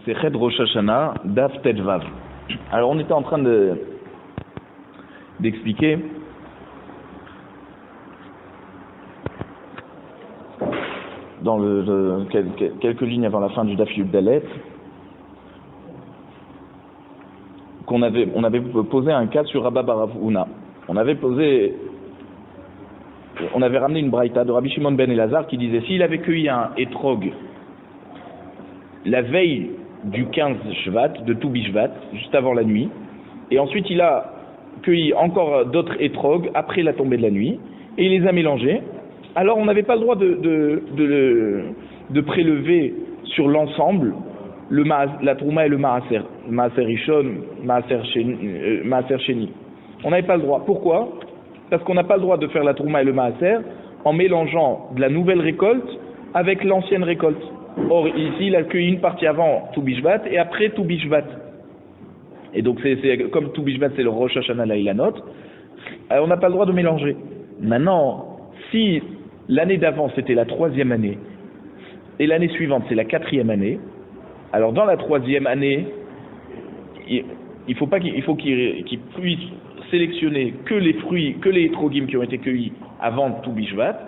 C'est Ched Rosh Hashanah, Daf Tetvav. Alors on était en train d'expliquer dans quelques lignes avant la fin du Daf Yud Dalet qu'on avait posé un cas sur Rabba bar Avuna. On avait ramené une braïta de Rabbi Shimon ben Elazar qui disait s'il avait cueilli un étrog la veille du 15 Shvat, de tout Bishvat, juste avant la nuit, et ensuite il a cueilli encore d'autres étrogs après la tombée de la nuit, et il les a mélangés, alors on n'avait pas le droit de prélever sur l'ensemble la Trouma et le Maaser Rishon, Maaser Sheni. On n'avait pas le droit. Pourquoi? Parce qu'on n'a pas le droit de faire la Trouma et le Maaser en mélangeant de la nouvelle récolte avec l'ancienne récolte. Or, ici, il a cueilli une partie avant tout Bishvat et après tout Bishvat. Et donc, c'est comme tout Bishvat, c'est le Rosh Hashanah Lailanot, on n'a pas le droit de mélanger. Maintenant, si l'année d'avant, c'était la 3e année, et l'année suivante, c'est la 4e année, alors dans la 3e année, il faut qu'il puisse sélectionner que les fruits, que les étrogim qui ont été cueillis avant tout Bishvat.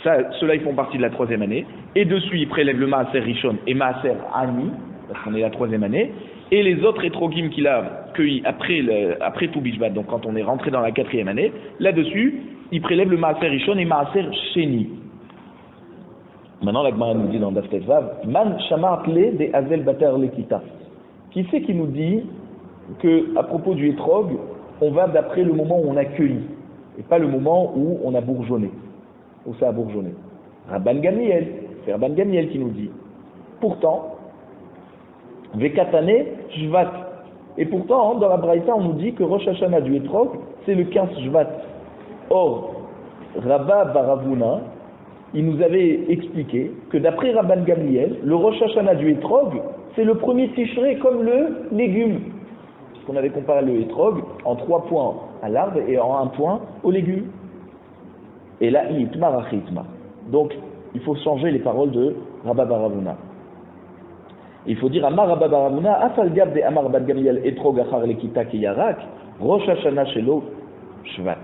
Ceux-là, ils font partie de la 3e année. Et dessus, il prélève le Maaser Rishon et Maaser Ani, parce qu'on est la 3e année. Et les autres étrogim qu'il a cueillis après tout Bishvat, donc quand on est rentré dans la 4e année, là-dessus, il prélève le Maaser Rishon et Maaser Sheni. Maintenant, la Gemara nous dit dans Daf Tetvav, Man Shamart le de Azel Bater Lekita. Qui c'est qui nous dit que à propos du étrog, on va d'après le moment où on a cueilli, et pas le moment où on a bourgeonné, où ça a bourgeonné? Rabban Gamliel, c'est Rabban Gamliel qui nous dit. Pourtant, Vekatane Shvat. Et pourtant, dans la Braïta, on nous dit que Rosh Hashanah du étrog, c'est le 15 Shvat. Or, Rabba bar Avuna, il nous avait expliqué que d'après Rabban Gamliel, le Rosh Hashanah du étrog, c'est le premier Tishrei comme le légume. On avait comparé le étrog en 3 points à l'arbre et en 1 point aux légumes. Et là, donc, il faut changer les paroles de Rabba bar Avuna. Il faut dire Amar Rabba bar Avuna, Afal Gab de Amar Rabban Gamliel etrog achar lekita kiyarak, Rosh Hashanah shelo Shvat.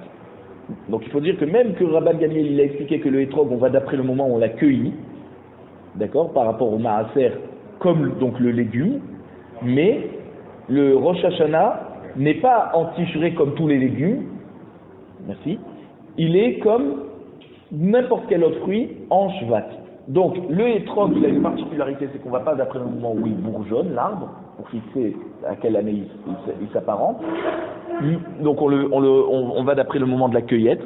Donc il faut dire que même que Rabban Gamliel il a expliqué que le étrog, on va d'après le moment où on l'a cueilli, d'accord, par rapport au maaser, comme donc le légume, mais le Rosh Hashanah n'est pas en tishrei comme tous les légumes, merci, il est comme n'importe quel autre fruit en Shvat. Donc le étrog, il a une particularité, c'est qu'on ne va pas d'après le moment où il bourgeonne, l'arbre, pour fixer à quelle année il s'apparente. Donc on va d'après le moment de la cueillette,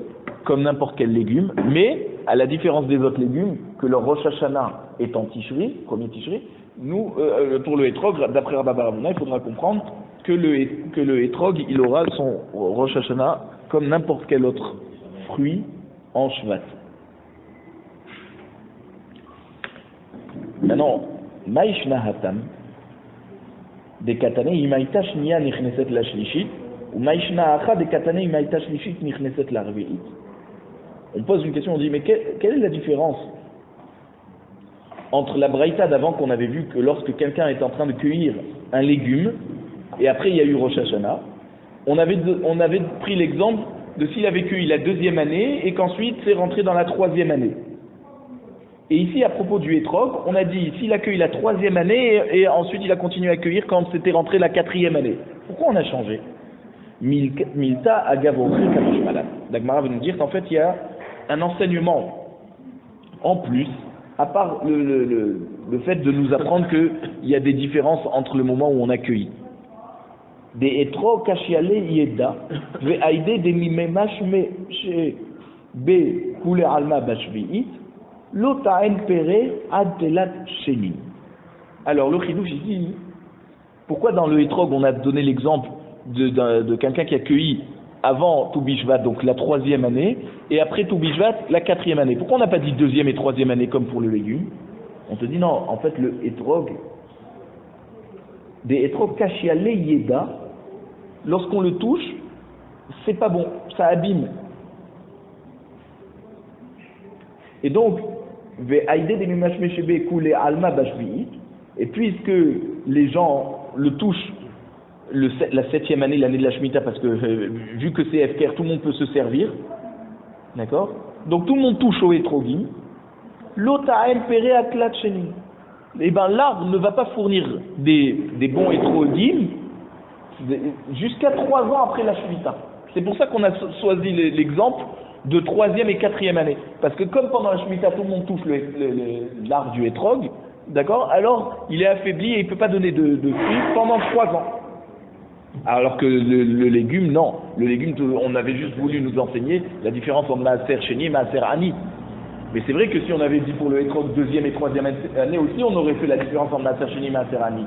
comme n'importe quel légume, mais à la différence des autres légumes, que leur Rosh Hashanah est en Tishri, premier Tishri, nous, pour le étrog, d'après Rabba bar Avuna, il faudra comprendre que le étrog, il aura son Rosh Hashanah comme n'importe quel autre fruit en Shvat. Maintenant, Maïshna Hatam, de Katane, Imaïta Shnia Nichneset la Shlishit, ou Maïshna Acha de Katane, Imaïta Shlishit Nichneset la Rvi'it. On pose une question, on dit, mais quelle est la différence entre la braïta d'avant qu'on avait vu que lorsque quelqu'un est en train de cueillir un légume, et après il y a eu Rosh Hashanah, on avait pris l'exemple de s'il avait cueilli la 2e année, et qu'ensuite c'est rentré dans la 3e année. Et ici, à propos du étrog, on a dit, s'il a cueilli la 3e année, et ensuite il a continué à cueillir quand c'était rentré la 4e année. Pourquoi on a changé? Milta agavokri kamashmalat. Dagmara veut nous dire qu'en fait, il y a un enseignement en plus, à part le fait de nous apprendre qu'il y a des différences entre le moment où on a cueilli. Des étrog kashiale yeda, ve aide de mimemash me be kule alma bashvi'it, l'ota'en pere ad telat sheni. Alors le chidouche ici, pourquoi dans le étrog on a donné l'exemple de quelqu'un qui a cueilli avant tout Bishvat, donc la 3e année, et après tout Bishvat, la 4e année? Pourquoi on n'a pas dit 2e et 3e année comme pour le légume? On te dit non, en fait le étrog, des étrog kashiale yeda, lorsqu'on le touche, c'est pas bon, ça abîme. Et donc, et puisque les gens le touchent la 7e année, l'année de la Shemitah, parce que vu que c'est FKR, tout le monde peut se servir. D'accord? Donc tout le monde touche au Etrogim. L'Ota'en Pere Aklat Sheni. Eh bien l'arbre ne va pas fournir des bons Etrogim jusqu'à 3 ans après la Shemitah. C'est pour ça qu'on a choisi l'exemple de 3e et 4e année. Parce que comme pendant la Shemitah, tout le monde touche l'arbre du Etrog, d'accord? Alors il est affaibli et il ne peut pas donner de fruits pendant 3 ans. Alors que le légume, non. Le légume, on avait juste voulu nous enseigner la différence entre Maaser Sheni et Maaser Ani. Mais c'est vrai que si on avait dit pour le Etrog 2e et 3e année aussi, on aurait fait la différence entre Maaser Sheni et Maaser Ani.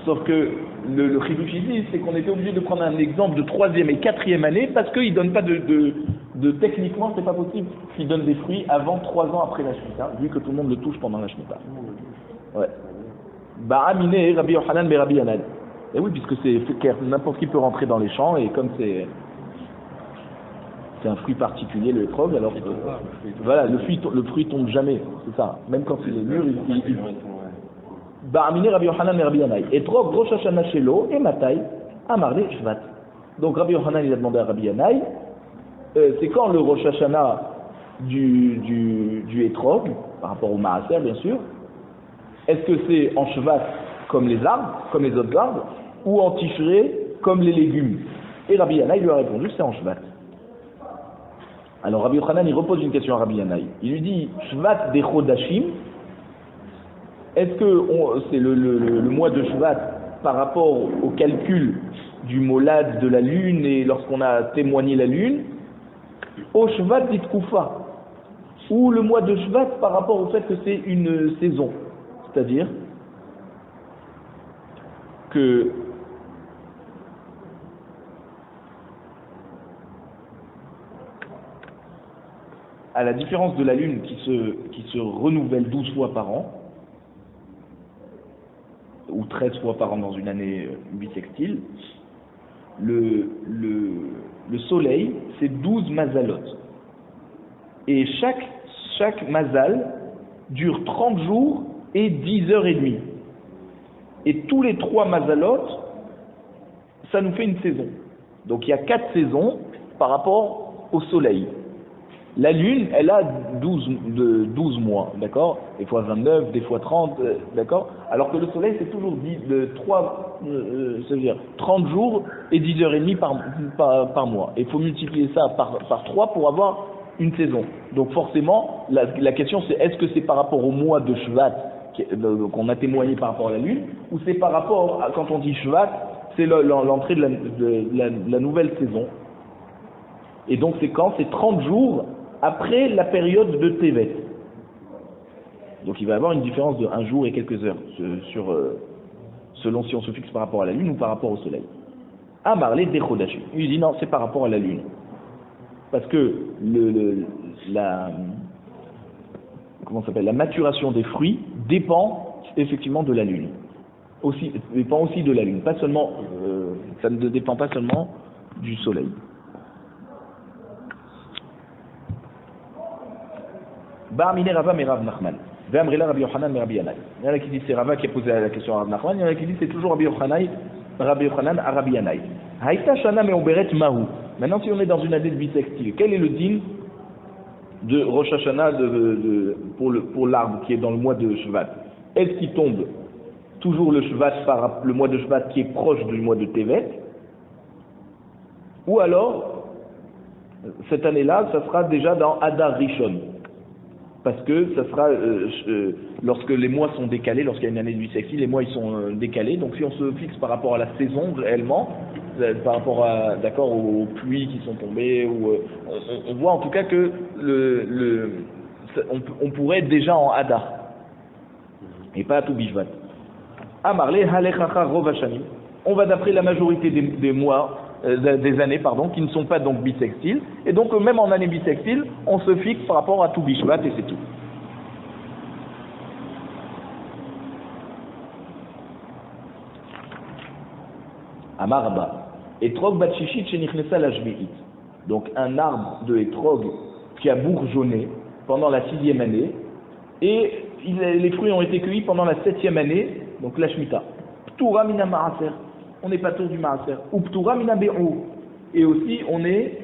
Sauf que le chidouch ici, c'est qu'on était obligé de prendre un exemple de 3e et 4e année parce qu'il ne donne pas techniquement, c'est pas possible qu'il donne des fruits avant 3 ans après la Shemitah, vu que tout le monde le touche pendant la Shemitah. Ouais. Ba'amine Rabbi Yochanan be Rabbi Yanai. Et oui, puisque c'est n'importe qui peut rentrer dans les champs, et comme c'est un fruit particulier, le etrog, alors voilà, le fruit tombe jamais, c'est ça. Même quand il est mûr, il Ba'amine Rabbi Yochanan et Rabbi Yanai. Etrog Rosh Hashanah Shelo et Matai Amarle Shvat. Donc Rabbi Yochanan il a demandé à Rabbi Yanai, c'est quand le Rosh Hashanah du etrog, par rapport au Maaser bien sûr, est-ce que c'est en Shvat comme les arbres, comme les autres arbres, ou en Tishré comme les légumes? Et Rabbi Yanai lui a répondu, c'est en Shvat. Alors Rabbi Yochanan il repose une question à Rabbi Yanai. Il lui dit, Shvat des Chodashim, est-ce que c'est le mois de Shvat par rapport au calcul du molad de la lune et lorsqu'on a témoigné la lune, au Shvat d'Itkoufa, ou le mois de Shvat par rapport au fait que c'est une saison, c'est-à-dire que à la différence de la lune qui se renouvelle 12 fois par an, ou 13 fois par an dans une année bissextile, le soleil, c'est 12 mazalot. Et chaque mazal dure 30 jours et 10h30. Et tous les 3 mazalot, ça nous fait une saison. Donc il y a 4 saisons par rapport au soleil. La lune, elle a 12 mois, d'accord? Des fois 29, des fois 30, d'accord? Alors que le soleil, c'est toujours dit de 30 jours et 10h30 par mois. Et il faut multiplier ça par 3 pour avoir une saison. Donc forcément, la question c'est est-ce que c'est par rapport au mois de Shvat qu'on a témoigné par rapport à la lune, ou c'est par rapport à, quand on dit Shvat, c'est l'entrée de la nouvelle saison. Et donc c'est quand? C'est 30 jours après la période de Tevet. Donc il va y avoir une différence de 1 jour et quelques heures selon si on se fixe par rapport à la lune ou par rapport au soleil. Amarle des Chodashim. Il dit non, c'est par rapport à la lune. Parce que la maturation des fruits dépend effectivement de la lune. Dépend aussi de la lune. Pas seulement, ça ne dépend pas seulement du soleil. Ba'amine Rava mais Rav Nachman. Ve'amrila Rabbi Yochanan mais Rabbi Yanai. Il y en a qui disent c'est Rava qui a posé la question à Rav Nachman. Il y en a qui disent c'est toujours Rabbi Yochanan à Rabbi Yanai. Haïta Shana me'oberet mahu. Maintenant, si on est dans une année de bissextile, quel est le din de Rosh Hashanah pour l'arbre qui est dans le mois de Shvat? Est-ce qu'il tombe toujours le mois de Shvat qui est proche du mois de Tevet? Ou alors, cette année-là, ça sera déjà dans Adar Rishon? Parce que ça sera lorsque les mois sont décalés, lorsqu'il y a une année de bissextile, les mois ils sont décalés. Donc si on se fixe par rapport à la saison réellement, par rapport à aux pluies qui sont tombées, ou on voit en tout cas que on pourrait être déjà en Hadar et pas à tout Bishvat. Amarle halechacha rovashani. On va d'après la majorité des mois. Des années qui ne sont pas donc bissextiles, et donc même en année bissextile, on se fixe par rapport à tout Bishvat et c'est tout. Amarba, etrog bat shishit shenichnesa la shvi'it. Donc un arbre de etrog qui a bourgeonné pendant la 6e année, et les fruits ont été cueillis pendant la 7e année, donc la Shemitah. Ptura mina maaser. On n'est pas tour du maaser. Ou ptura mina bi'ou. Et aussi, on n'est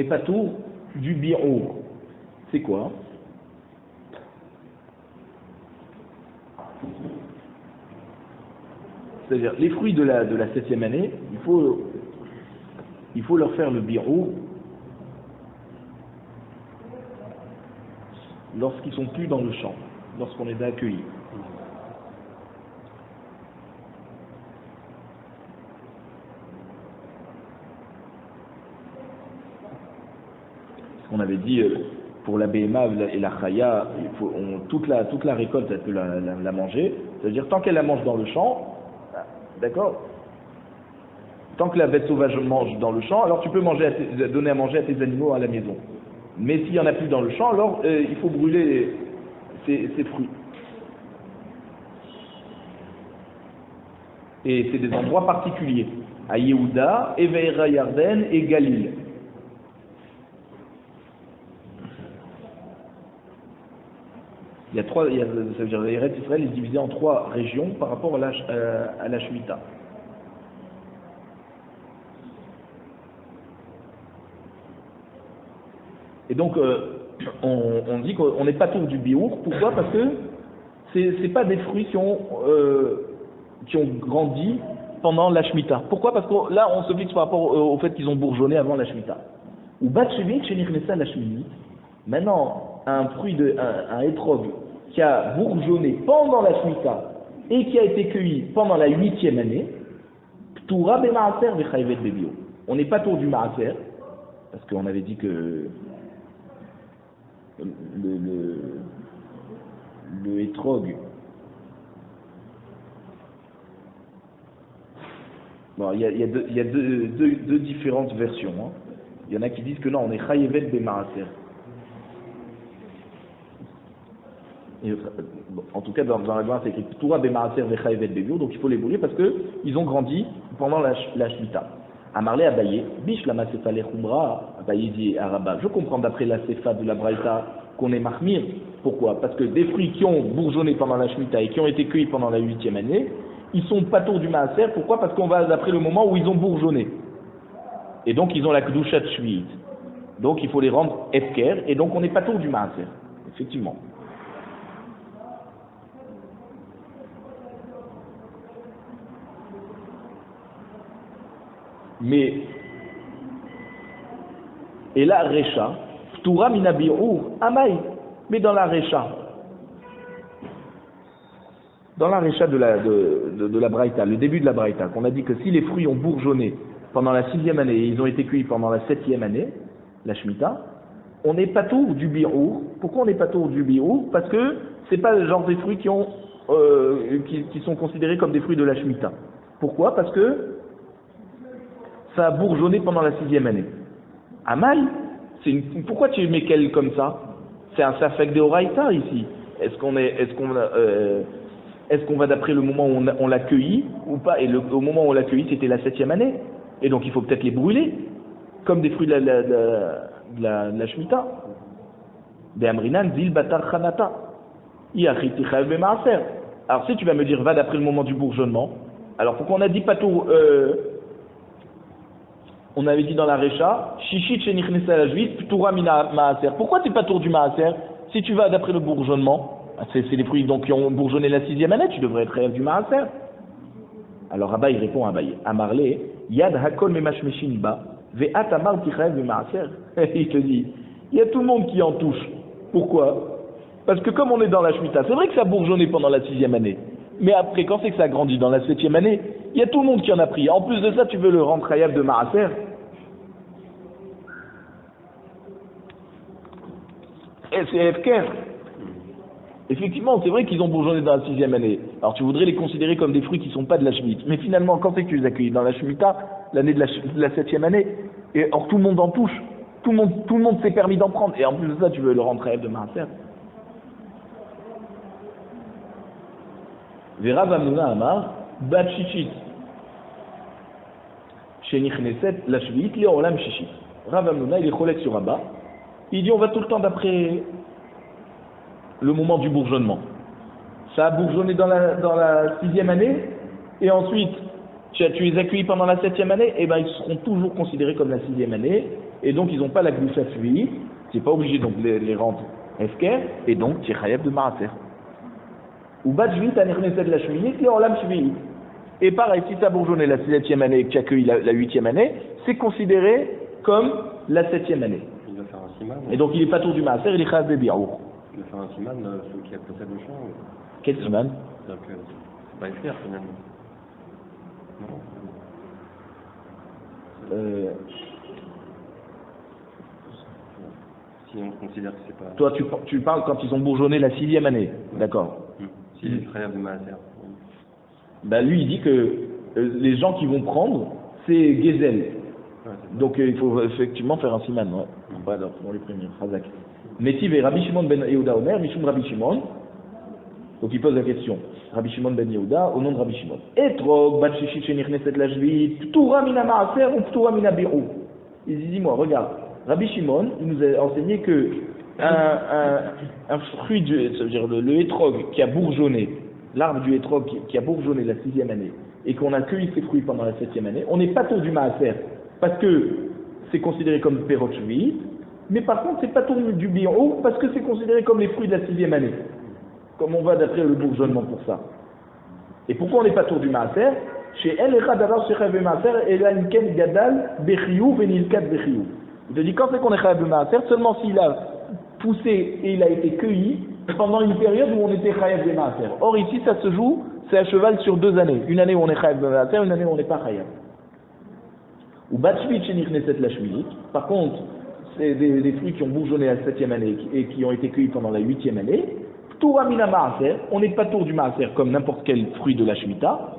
pas tour du bi'ou. C'est quoi? C'est-à-dire, les fruits de la 7e année, il faut leur faire le bi'ou lorsqu'ils sont plus dans le champ, lorsqu'on les a accueillis. On avait dit pour la BMA et la Chaya, toute la récolte, elle peut la manger. C'est-à-dire, tant qu'elle la mange dans le champ, d'accord? Tant que la bête sauvage mange dans le champ, alors tu peux donner à manger à tes animaux à la maison. Mais s'il n'y en a plus dans le champ, alors il faut brûler ces fruits. Et c'est des endroits particuliers. À Yehuda, Eveira Yarden et Galil. Ça veut dire l'Eretz Israël est divisé en 3 régions par rapport à la Shemitah. Et donc, on dit qu'on n'est pas tour du biour. Pourquoi? Parce que c'est pas des fruits qui ont grandi pendant la Shemitah. Pourquoi? Parce que là, on se fixe par rapport au fait qu'ils ont bourgeonné avant la Shemitah. Ou bat shemit shenichnesah la Shemitah. Maintenant, un hétrog qui a bourgeonné pendant la Shemitah et qui a été cueilli pendant la 8e année, ptura b'maaser v'chayevet bebio. On n'est pas tour du maaser, parce qu'on avait dit que le hétrog, bon, il y a deux différentes versions. Hein. Il y en a qui disent que non, on est chayevet b'maaser. En tout cas, dans la Gemara, c'est écrit Ptura b'maaser v'chayevet bebio, donc il faut les brûler parce qu'ils ont grandi pendant la Shemitah. Amarlé Abaye, bish la masefa lechumra, Abaye dit à Rabat, je comprends d'après la sefa de la Braïta qu'on est mahmir. Pourquoi? Parce que des fruits qui ont bourgeonné pendant la Shemitah et qui ont été cueillis pendant la 8e année, ils sont pas tour du maaser. Pourquoi? Parce qu'on va d'après le moment où ils ont bourgeonné. Et donc ils ont la kedushat shvi'it. Donc il faut les rendre efker, et donc on n'est pas tour du maaser. Effectivement. Mais, et la Recha, Ptura minabi'ur, Amaï, mais dans la Recha de la Braïta, le début de la Braïta, qu'on a dit que si les fruits ont bourgeonné pendant la 6e année et ils ont été cueillis pendant la 7e année, la Shemitah, on n'est pas tour du bi'ur. Pourquoi on n'est pas tour du bi'ur? Parce que c'est pas le genre des fruits qui sont considérés comme des fruits de la Shemitah. Pourquoi? Parce que ça a bourgeonné pendant la 6e année. Amal, pourquoi tu mets quel comme ça? C'est un safek de Horaïta ici. Est-ce qu'on va d'après le moment où on l'a cueilli ou pas? Et au moment où on l'a cueilli, c'était la 7e année. Et donc il faut peut-être les brûler, comme des fruits de la Shemitah. Be'amrinan zil batar chanata. Iachiti chayav b'maaser. Alors si tu vas me dire, va d'après le moment du bourgeonnement, alors pourquoi on a dit pas tout on avait dit dans la Recha, Shishit shenichnesa la juit, Ptura mina maaser. Pourquoi t'es pas tour du maaser? Si tu vas d'après le bourgeonnement, c'est les fruits donc qui ont bourgeonné la 6e année, tu devrais être réel du maaser. Alors Abba il répond à Abaye, Amarle, Yad hakol memashmeshin ba, ve'at amar tichayev b'maaser. Il te dit, il y a tout le monde qui en touche. Pourquoi? Parce que comme on est dans la Shemitah, c'est vrai que ça a bourgeonné pendant la 6e année. Mais après, quand c'est que ça a grandi dans la 7e année, il y a tout le monde qui en a pris. En plus de ça, tu veux le rendre chayav de maaser. Et c'est efker. Effectivement, c'est vrai qu'ils ont bourgeonné dans la 6e année. Alors tu voudrais les considérer comme des fruits qui ne sont pas de la Shemitah. Mais finalement, quand c'est que tu les accueillis dans la Shemitah, l'année de la 7e année, et or tout le monde en touche. Tout le monde s'est permis d'en prendre. Et en plus de ça, tu veux le rendre chayav de maaser. Rav Hamnuna Amar, Bat Shishit, Shenichneset, la Shvi'it, Leolam Shishit. Rav Hamnuna, il est cholek sur Abba. Il dit on va tout le temps d'après le moment du bourgeonnement. ça a bourgeonné dans la 6e année, et ensuite tu les as cueillis pendant la 7e année, et ben ils seront toujours considérés comme la 6e année, et donc ils n'ont pas la gloucha suivie, tu n'es pas obligé donc de les rendre esker, et donc tu es chayav de maaser. Ou bat shvi'it anirneset la shvi'it, l'olam shvi'it. Et pareil, si tu as bourgeonné la 7e année et que tu as cueilli la 8e année, c'est considéré comme la 7e année. Il va faire un siman. Et donc il n'est pas tour du maaser, il est chayav de bi'our. Il va faire un siman, celui qui a possède le champ. Quel siman? C'est-à-dire que c'est pas esker finalement. Non. Si on considère que c'est pas... Toi, tu parles quand ils ont bourgeonné la 6e année, d'accord. Si il est chayav de maaser. Ben lui, il dit que les gens qui vont prendre, c'est Gezel. Ouais, donc il faut effectivement faire un siman. Ouais. Voilà, pour les premiers. Razak. Metiv et Rabbi Shimon ben Yehuda Omer, Mishum Rabbi Shimon. Donc il pose la question. Rabbi Shimon ben Yehuda, au nom de Rabbi Shimon. Etrog, bat shishit shenichneset la shvit, ptura mina maaser ou ptura mina bi'ou. Il dit, dis-moi, regarde. Rabbi Shimon, il nous a enseigné que un fruit, ça veut dire le hétrog qui a bourgeonné, l'arbre du hétrog qui a bourgeonné la 6e année, et qu'on a cueilli ses fruits pendant la 7e année, on n'est pas tour du maaser, parce que c'est considéré comme perot shvi'it, mais par contre c'est pas tour du bi'ou, parce que c'est considéré comme les fruits de la 6e année, comme on va d'après le bourgeonnement pour ça. Et pourquoi on n'est pas tour du maaser? Chez El Echad Avar Shechav Maaser, Elanken Gadal Bechiyou Venilkat Bechiyou. Il te dit quand c'est qu'on est chayav de maaser, seulement s'il a poussé et il a été cueilli pendant une période où on était chayav de maaser. Or ici ça se joue, c'est à cheval sur 2 années. Une année où on est chayav de maaser, une année où on n'est pas chayav. Ou batshvit shenichneset la shvi'it. Par contre, c'est des fruits qui ont bourgeonné la 7e année et qui ont été cueillis pendant la 8e année. Ptura mina maaser, on n'est pas tour du maaser comme n'importe quel fruit de la shmita.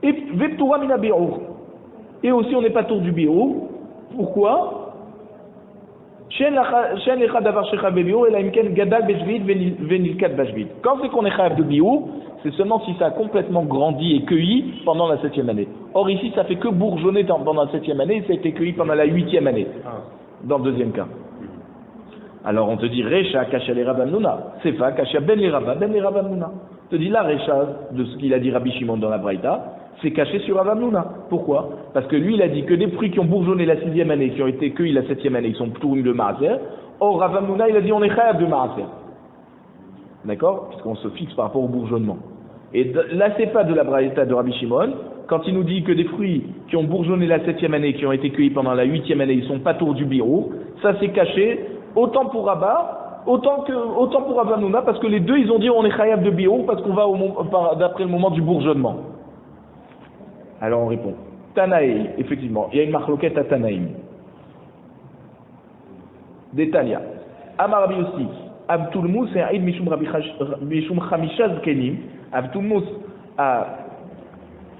Et veptura mina bi'ur. Et aussi on n'est pas tour du bi'ur. Pourquoi? Quand c'est qu'on est chayav de bi'ur, c'est seulement si ça a complètement grandi et cueilli pendant la 7e année. Or ici ça fait que bourgeonner pendant la 7e année et ça a été cueilli pendant la 8e année. Dans le deuxième cas. Alors on te dit Recha Kasha le Rabban Nuna, Sefa Kasha Ben le Rabba, Ben le Rabban Nuna. On te dit la Recha de ce qu'il a dit Rabbi Shimon dans la Braïta, c'est caché sur Rabban Nuna. Pourquoi? Parce que lui il a dit que des fruits qui ont bourgeonné la 6e année, qui ont été cueillis la 7e année, ils sont plutôt de Maaser. Or Rabban Nuna il a dit on est chayav de Maaser. D'accord? Puisqu'on se fixe par rapport au bourgeonnement. Et là c'est pas de la Braïta de Rabbi Shimon, quand il nous dit que des fruits qui ont bourgeonné la 7e année, qui ont été cueillis pendant la 8e année, ils sont pas tour du birou, ça c'est caché. Autant pour Rabba, autant pour Rabban Nuna, parce que les deux ils ont dit on est chayav de bi'ur parce qu'on va d'après le moment du bourgeonnement. Alors on répond Tanaï, effectivement, il y a une marloquette à Tanaïm. Détalia. Amar Rabbi Yossi, Abtulmus et Aïd Mishum Chamisha Zkenim. Abtulmus a.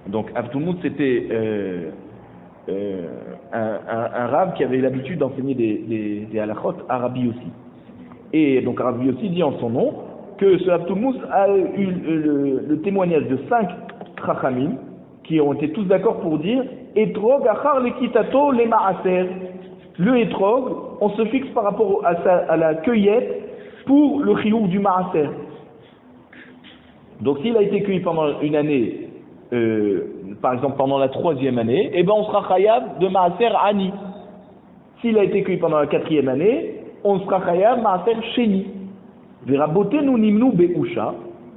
Donc Abtulmus c'était un rab qui avait l'habitude d'enseigner des halachot à Rabbi Yossi. Et donc Rabbi Yossi dit en son nom que ce Abtulmus a eu le témoignage de 5 chachamim qui ont été tous d'accord pour dire Etrog achar lekitato le maaser. Le etrog, on se fixe par rapport à la cueillette pour le chiyuv du maaser. Donc s'il a été cueilli pendant une année, par exemple pendant la 3e année, eh ben on sera chayav de maaser ani. S'il a été cueilli pendant la 4e année, on sera chayav maaser sheni. Verabotenu nimnu be'usha.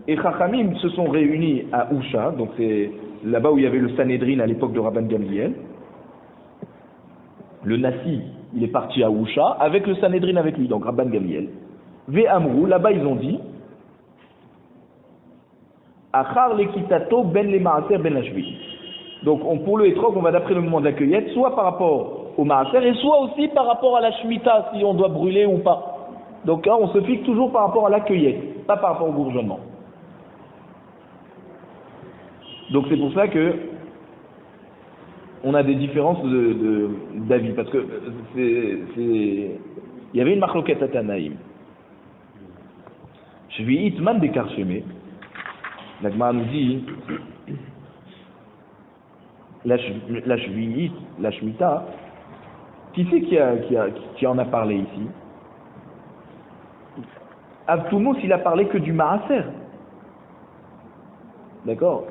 Et chachamim se sont réunis à Usha, donc c'est là-bas où il y avait le Sanhedrin à l'époque de Rabban Gamliel. Le Nasi, il est parti à Usha avec le Sanhedrin avec lui, donc Rabban Gamliel. Ve'amrou, là-bas ils ont dit Achar lekitato ben le maaser ben lashvi. Donc pour le etrog, on va d'après le moment de la cueillette, soit par rapport au maaser et soit aussi par rapport à la shmita, si on doit brûler ou pas. Donc là, on se fixe toujours par rapport à la cueillette, pas par rapport au bourgeonnement. Donc c'est pour ça que on a des différences d'avis, parce que il y avait une marloquette à Tanaïm. Shvi'it man bekar shemé. La Gemara nous dit la shvi'it, la shmita. Qui c'est qui en a parlé ici? Abtoumous, il a parlé que du maaser. D'accord?